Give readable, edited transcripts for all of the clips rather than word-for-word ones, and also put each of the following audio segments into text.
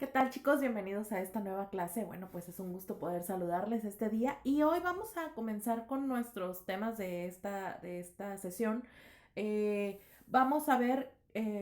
¿Qué tal, chicos? Bienvenidos a esta nueva clase. Bueno, pues es un gusto poder saludarles este día y hoy vamos a comenzar con nuestros temas de esta sesión. Vamos a ver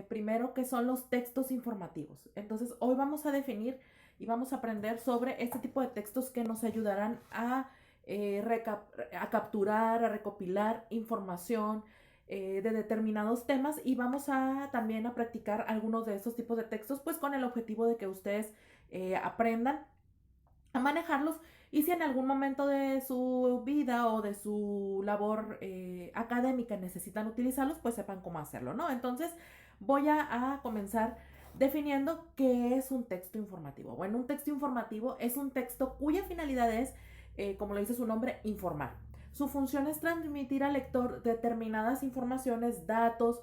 primero qué son los textos informativos. Entonces, hoy vamos a definir y vamos a aprender sobre este tipo de textos que nos ayudarán a capturar, a recopilar información de determinados temas y vamos a también a practicar algunos de estos tipos de textos pues con el objetivo de que ustedes aprendan a manejarlos y si en algún momento de su vida o de su labor académica necesitan utilizarlos pues sepan cómo hacerlo, ¿no? Entonces voy a comenzar definiendo qué es un texto informativo. Bueno, un texto informativo es un texto cuya finalidad es, como lo dice su nombre, informar. Su función es transmitir al lector determinadas informaciones, datos,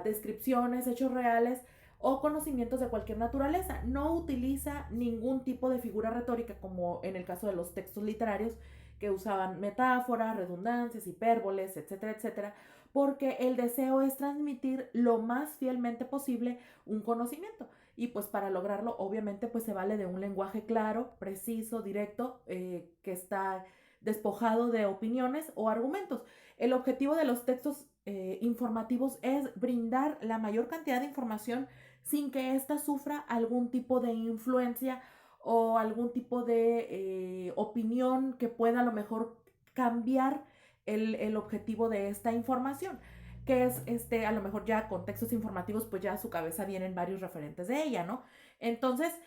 descripciones, hechos reales o conocimientos de cualquier naturaleza. No utiliza ningún tipo de figura retórica como en el caso de los textos literarios que usaban metáforas, redundancias, hipérboles, etcétera, etcétera, porque el deseo es transmitir lo más fielmente posible un conocimiento. Y pues para lograrlo, obviamente, pues se vale de un lenguaje claro, preciso, directo, que está despojado de opiniones o argumentos. El objetivo de los textos informativos es brindar la mayor cantidad de información sin que ésta sufra algún tipo de influencia o algún tipo de opinión que pueda a lo mejor cambiar el objetivo de esta información que es a lo mejor ya con textos informativos, pues ya a su cabeza vienen varios referentes de ella, ¿no? Entonces,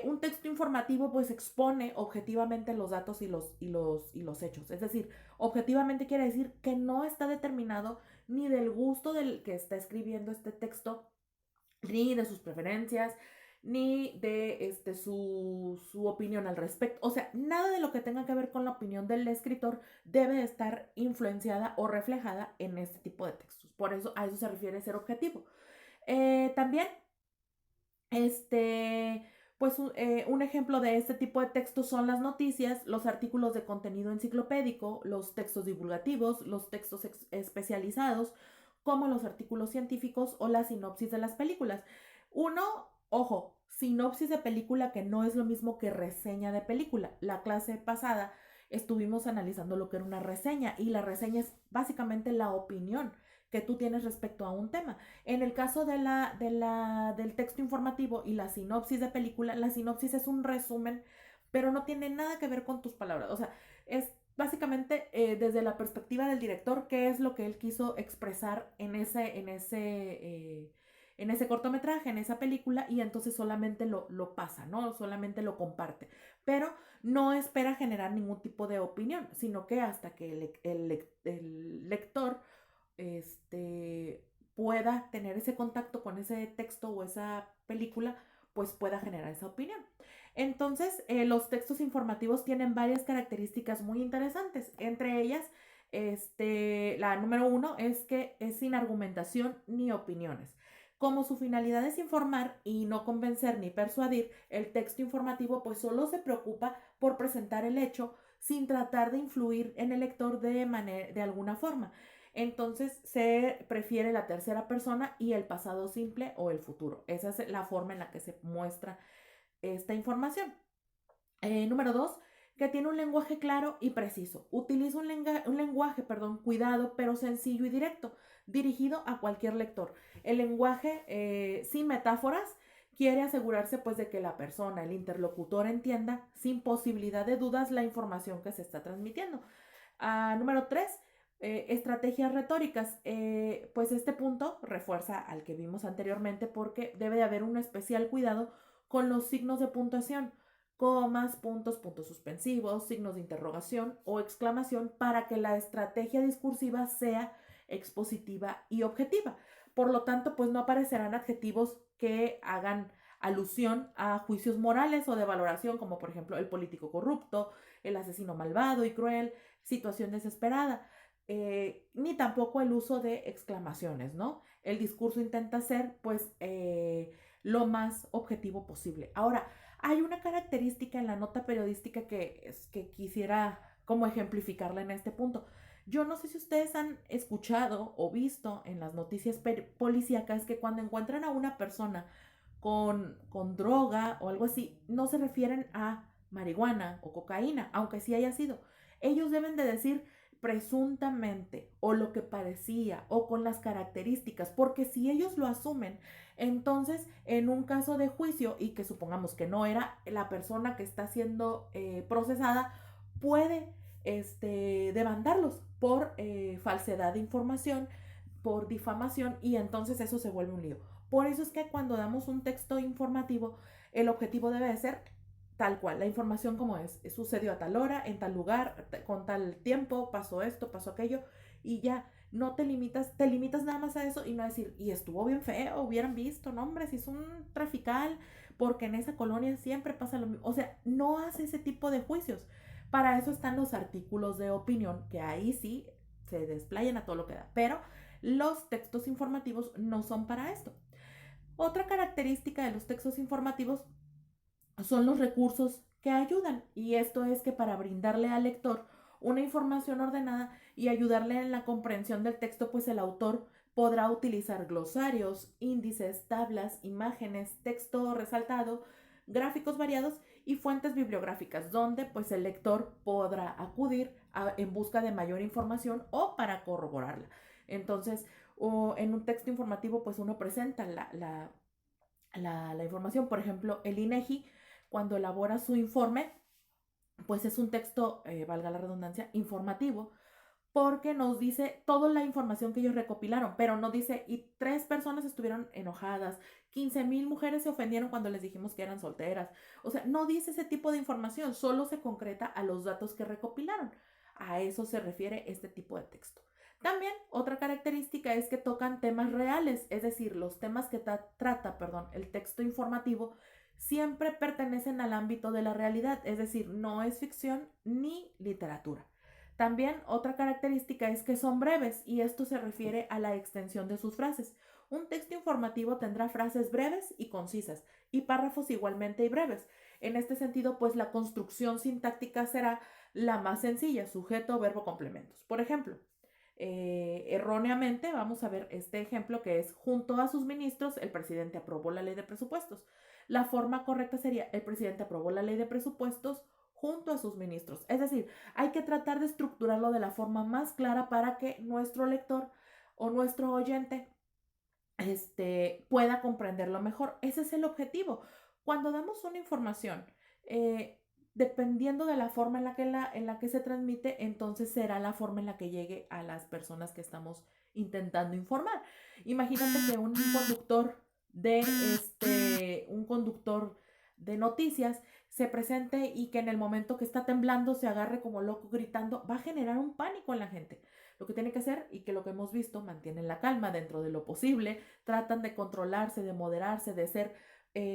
un texto informativo pues expone objetivamente los datos y los hechos. Es decir, objetivamente quiere decir que no está determinado ni del gusto del que está escribiendo este texto, ni de sus preferencias, ni de su opinión al respecto. O sea, nada de lo que tenga que ver con la opinión del escritor debe estar influenciada o reflejada en este tipo de textos. Por eso a eso se refiere ser objetivo. También, este, pues un ejemplo de este tipo de textos son las noticias, los artículos de contenido enciclopédico, los textos divulgativos, los textos especializados, como los artículos científicos o la sinopsis de las películas. Uno, ojo, sinopsis de película que no es lo mismo que reseña de película. La clase pasada estuvimos analizando lo que era una reseña y la reseña es básicamente la opinión que tú tienes respecto a un tema. En el caso del texto informativo y la sinopsis de película, la sinopsis es un resumen, pero no tiene nada que ver con tus palabras. O sea, es básicamente desde la perspectiva del director, qué es lo que él quiso expresar en ese cortometraje, en esa película, y entonces solamente lo pasa, ¿no? Solamente lo comparte. Pero no espera generar ningún tipo de opinión, sino que hasta que el lector este, pueda tener ese contacto con ese texto o esa película, pues pueda generar esa opinión. Entonces, los textos informativos tienen varias características muy interesantes. Entre ellas, la número uno es que es sin argumentación ni opiniones. Como su finalidad es informar y no convencer ni persuadir, el texto informativo pues solo se preocupa por presentar el hecho sin tratar de influir en el lector de alguna forma. Entonces se prefiere la tercera persona y el pasado simple o el futuro. Esa es la forma en la que se muestra esta información. Número dos, que tiene un lenguaje claro y preciso. Utiliza un lenguaje, perdón, cuidado, pero sencillo y directo, dirigido a cualquier lector. El lenguaje sin metáforas quiere asegurarse pues de que la persona, el interlocutor entienda sin posibilidad de dudas la información que se está transmitiendo. Número tres, estrategias retóricas. Pues este punto refuerza al que vimos anteriormente porque debe de haber un especial cuidado con los signos de puntuación, comas, puntos, puntos suspensivos, signos de interrogación o exclamación para que la estrategia discursiva sea expositiva y objetiva. Por lo tanto, pues no aparecerán adjetivos que hagan alusión a juicios morales o de valoración, como por ejemplo el político corrupto, el asesino malvado y cruel, situación desesperada, ni tampoco el uso de exclamaciones, ¿no? El discurso intenta ser, pues, lo más objetivo posible. Ahora, hay una característica en la nota periodística que quisiera como ejemplificarla en este punto. Yo no sé si ustedes han escuchado o visto en las noticias policíacas que cuando encuentran a una persona con droga o algo así, no se refieren a marihuana o cocaína, aunque sí haya sido. Ellos deben de decir presuntamente o lo que parecía o con las características, porque si ellos lo asumen, entonces en un caso de juicio y que supongamos que no era la persona que está siendo procesada, puede demandarlos por falsedad de información, por difamación, y entonces eso se vuelve un lío. Por eso es que cuando damos un texto informativo, el objetivo debe de ser tal cual, la información como es, sucedió a tal hora, en tal lugar, con tal tiempo, pasó esto, pasó aquello, y ya, no te limitas nada más a eso y no decir, y estuvo bien feo, hubieran visto, no hombre, si es un trafical, porque en esa colonia siempre pasa lo mismo, o sea, no hace ese tipo de juicios. Para eso están los artículos de opinión, que ahí sí se desplayan a todo lo que da, pero los textos informativos no son para esto. Otra característica de los textos informativos son los recursos que ayudan, y esto es que para brindarle al lector una información ordenada y ayudarle en la comprensión del texto, pues el autor podrá utilizar glosarios, índices, tablas, imágenes, texto resaltado, gráficos variados y fuentes bibliográficas, donde pues el lector podrá acudir en busca de mayor información o para corroborarla. Entonces, en un texto informativo, pues uno presenta la información. Por ejemplo, el INEGI, cuando elabora su informe, pues es un texto, valga la redundancia, informativo, porque nos dice toda la información que ellos recopilaron, pero no dice, y 3 personas estuvieron enojadas, 15,000 mujeres se ofendieron cuando les dijimos que eran solteras. O sea, no dice ese tipo de información, solo se concreta a los datos que recopilaron. A eso se refiere este tipo de texto. También otra característica es que tocan temas reales, es decir, los temas que trata, el texto informativo siempre pertenecen al ámbito de la realidad, es decir, no es ficción ni literatura. También otra característica es que son breves, y esto se refiere a la extensión de sus frases. Un texto informativo tendrá frases breves y concisas y párrafos igualmente breves. En este sentido, pues la construcción sintáctica será la más sencilla, sujeto, verbo, complementos. Por ejemplo, erróneamente vamos a ver este ejemplo que es: junto a sus ministros el presidente aprobó la ley de presupuestos. La forma correcta sería: el presidente aprobó la ley de presupuestos junto a sus ministros. Es decir, hay que tratar de estructurarlo de la forma más clara para que nuestro lector o nuestro oyente pueda comprenderlo mejor. Ese es el objetivo. Cuando damos una información, dependiendo de la forma en la que se transmite, entonces será la forma en la que llegue a las personas que estamos intentando informar. Imagínate que un conductor de noticias se presente y que en el momento que está temblando se agarre como loco gritando, va a generar un pánico en la gente. Lo que tiene que hacer, y que lo que hemos visto, mantienen la calma dentro de lo posible, tratan de controlarse, de moderarse, de ser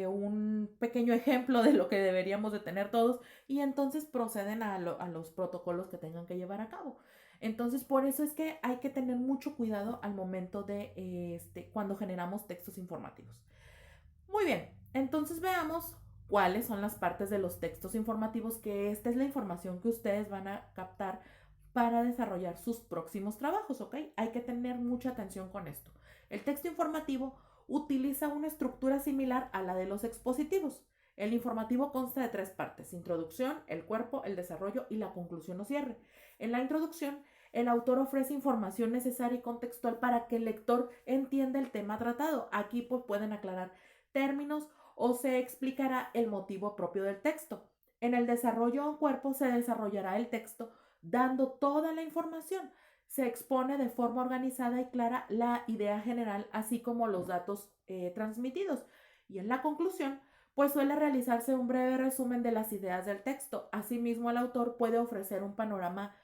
un pequeño ejemplo de lo que deberíamos de tener todos, y entonces proceden a los protocolos que tengan que llevar a cabo. Entonces, por eso es que hay que tener mucho cuidado al momento de cuando generamos textos informativos. Muy bien, entonces veamos cuáles son las partes de los textos informativos, que esta es la información que ustedes van a captar para desarrollar sus próximos trabajos, ¿ok? Hay que tener mucha atención con esto. El texto informativo utiliza una estructura similar a la de los expositivos. El informativo consta de 3 partes: introducción, el cuerpo, el desarrollo y la conclusión o cierre. En la introducción, el autor ofrece información necesaria y contextual para que el lector entienda el tema tratado. Aquí pues pueden aclarar términos o se explicará el motivo propio del texto. En el desarrollo o cuerpo se desarrollará el texto dando toda la información. Se expone de forma organizada y clara la idea general, así como los datos transmitidos. Y en la conclusión, pues suele realizarse un breve resumen de las ideas del texto. Asimismo, el autor puede ofrecer un panorama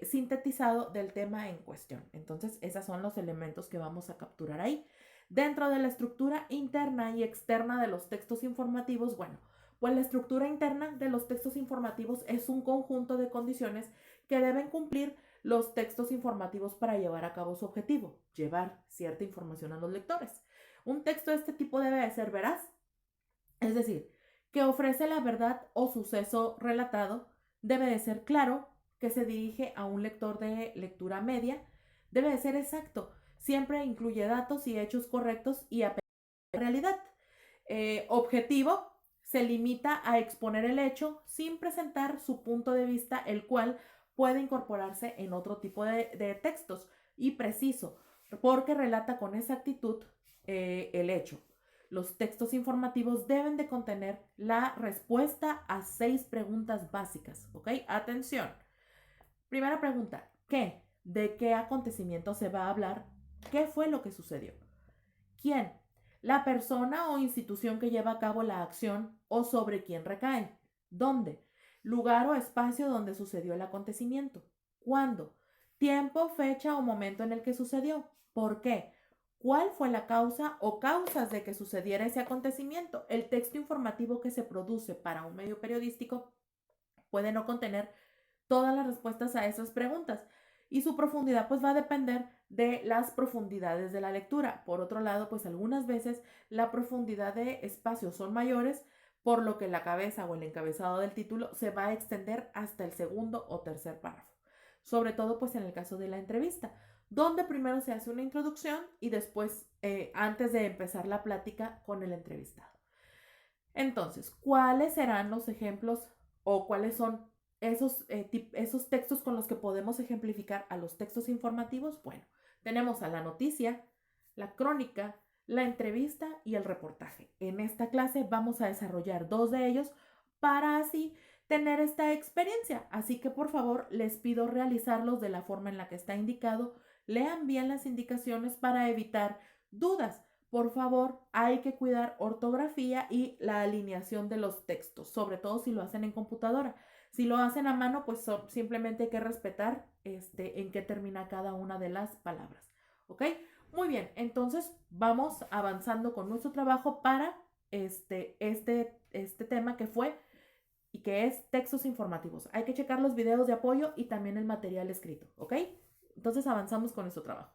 sintetizado del tema en cuestión. Entonces, esos son los elementos que vamos a capturar ahí. Dentro de la estructura interna y externa de los textos informativos, bueno, pues la estructura interna de los textos informativos es un conjunto de condiciones que deben cumplir los textos informativos para llevar a cabo su objetivo: llevar cierta información a los lectores. Un texto de este tipo debe de ser veraz, es decir, que ofrece la verdad o suceso relatado; debe de ser claro, que se dirige a un lector de lectura media; debe de ser exacto, siempre incluye datos y hechos correctos y apega a la realidad. objetivo se limita a exponer el hecho sin presentar su punto de vista, el cual puede incorporarse en otro tipo de textos, y preciso, porque relata con exactitud el hecho. Los textos informativos deben de contener la respuesta a 6 preguntas básicas, ¿ok? Atención. Primera pregunta, ¿qué? ¿De qué acontecimiento se va a hablar? ¿Qué fue lo que sucedió? ¿Quién? La persona o institución que lleva a cabo la acción o sobre quién recae. ¿Dónde? Lugar o espacio donde sucedió el acontecimiento. ¿Cuándo? Tiempo, fecha o momento en el que sucedió. ¿Por qué? ¿Cuál fue la causa o causas de que sucediera ese acontecimiento? El texto informativo que se produce para un medio periodístico puede no contener todas las respuestas a esas preguntas, y su profundidad pues va a depender de las profundidades de la lectura. Por otro lado, pues algunas veces la profundidad de espacios son mayores, por lo que la cabeza o el encabezado del título se va a extender hasta el segundo o tercer párrafo. Sobre todo pues en el caso de la entrevista, donde primero se hace una introducción y después, antes de empezar la plática con el entrevistado. Entonces, ¿cuáles serán los ejemplos o cuáles son esos textos con los que podemos ejemplificar a los textos informativos? Bueno, tenemos a la noticia, la crónica, la entrevista y el reportaje. En esta clase vamos a desarrollar 2 de ellos para así tener esta experiencia. Así que por favor les pido realizarlos de la forma en la que está indicado. Lean bien las indicaciones para evitar dudas. Por favor, hay que cuidar ortografía y la alineación de los textos, sobre todo si lo hacen en computadora. Si lo hacen a mano, pues simplemente hay que respetar en qué termina cada una de las palabras. ¿Ok? Muy bien, entonces vamos avanzando con nuestro trabajo para este tema que fue y que es textos informativos. Hay que checar los videos de apoyo y también el material escrito. ¿Ok? Entonces avanzamos con nuestro trabajo.